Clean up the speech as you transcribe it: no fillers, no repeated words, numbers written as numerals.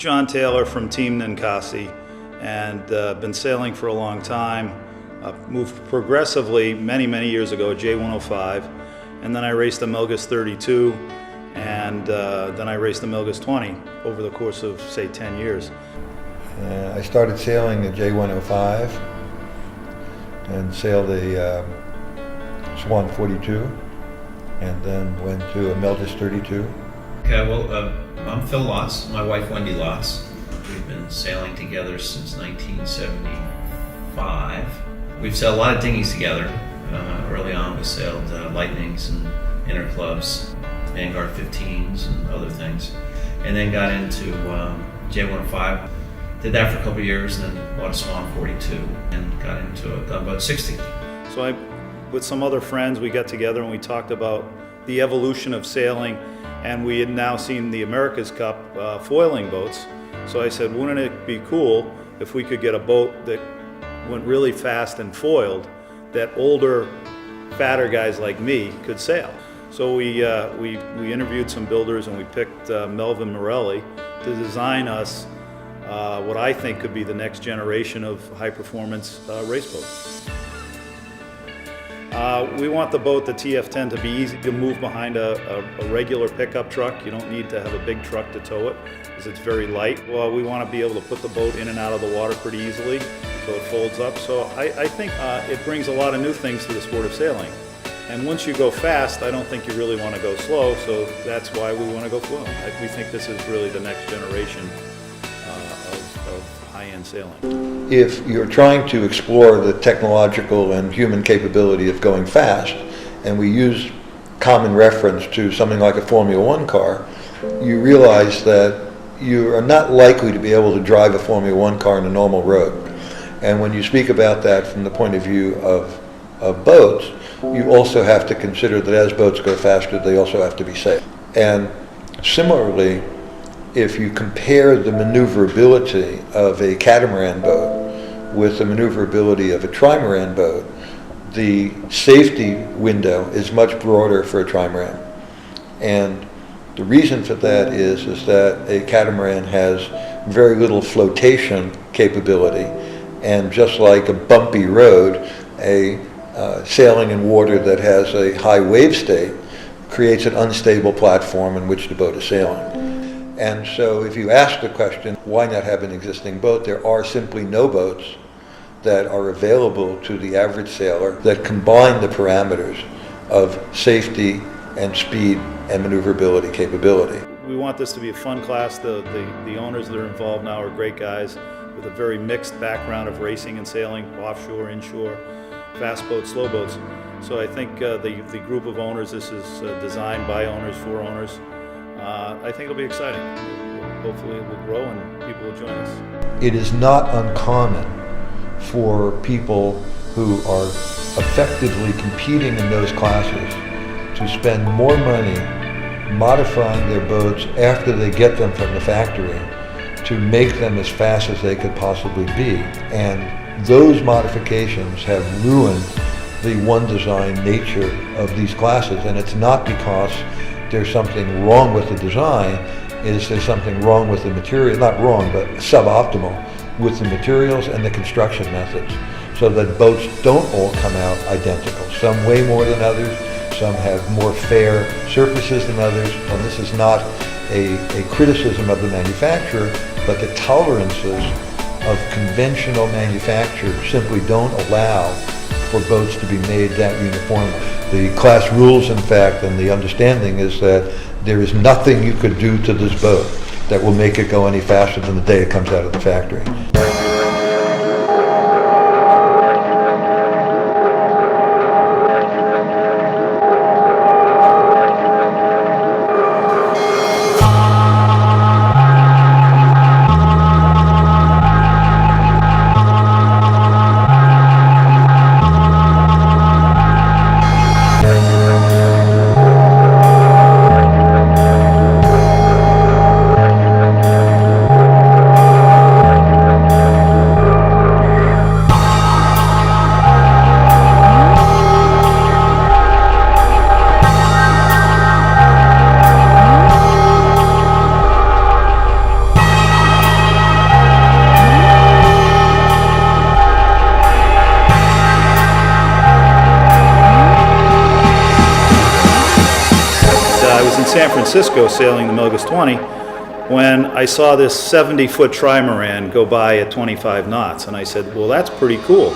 John Taylor from Team Ninkasi, and been sailing for a long time. Moved progressively many years ago, J105, and then I raced a Melgus 32, and then I raced a Melgus 20 over the course of, say, 10 years. I started sailing a J105 and sailed a Swan 42, and then went to a Melgus 32. Okay, well, I'm Phil Lotz, my wife Wendy Lotz. We've been sailing together since 1975. We've sailed a lot of dinghies together. Early on we sailed Lightnings and Inner Clubs, Vanguard 15s and other things. And then got into J105. Did that for a couple of years, and then bought a Swan 42 and got into a Gunboat 60. So with some other friends, we got together and we talked about the evolution of sailing, and we had now seen the America's Cup foiling boats. So I said, wouldn't it be cool if we could get a boat that went really fast and foiled, that older, fatter guys like me could sail? So we interviewed some builders, and we picked Melvin Morelli to design us what I think could be the next generation of high-performance race boats. We want the boat, the TF10, to be easy to move behind a regular pickup truck. You don't need to have a big truck to tow it, because it's very light. Well, we want to be able to put the boat in and out of the water pretty easily, so it folds up. So I think it brings a lot of new things to the sport of sailing. And once you go fast, I don't think you really want to go slow, so that's why we want to go foiling. We think this is really the next generation of high-end sailing. If you're trying to explore the technological and human capability of going fast, and we use common reference to something like a Formula One car, you realize that you are not likely to be able to drive a Formula One car in a normal road. And when you speak about that from the point of view of boats, you also have to consider that as boats go faster, they also have to be safe. And similarly, if you compare the maneuverability of a catamaran boat with the maneuverability of a trimaran boat, the safety window is much broader for a trimaran. And the reason for that is that a catamaran has very little flotation capability, and just like a bumpy road, sailing in water that has a high wave state creates an unstable platform in which the boat is sailing. And so if you ask the question, why not have an existing boat, there are simply no boats that are available to the average sailor that combine the parameters of safety and speed and maneuverability capability. We want this to be a fun class. The owners that are involved now are great guys with a very mixed background of racing and sailing, offshore, inshore, fast boats, slow boats. So I think the group of owners, this is designed by owners for owners. I think it'll be exciting. Hopefully it will grow and people will join us. It is not uncommon for people who are effectively competing in those classes to spend more money modifying their boats after they get them from the factory to make them as fast as they could possibly be. And those modifications have ruined the one design nature of these classes. And it's not because there's something wrong with the design, there's something wrong with the material, not wrong, but suboptimal with the materials and the construction methods, so that boats don't all come out identical. Some weigh more than others, some have more fair surfaces than others, and this is not a criticism of the manufacturer, but the tolerances of conventional manufacture simply don't allow for boats to be made that uniformly. The class rules, in fact, and the understanding is that there is nothing you could do to this boat that will make it go any faster than the day it comes out of the factory. San Francisco sailing the Milgus 20 when I saw this 70-foot trimaran go by at 25 knots, and I said, well, that's pretty cool.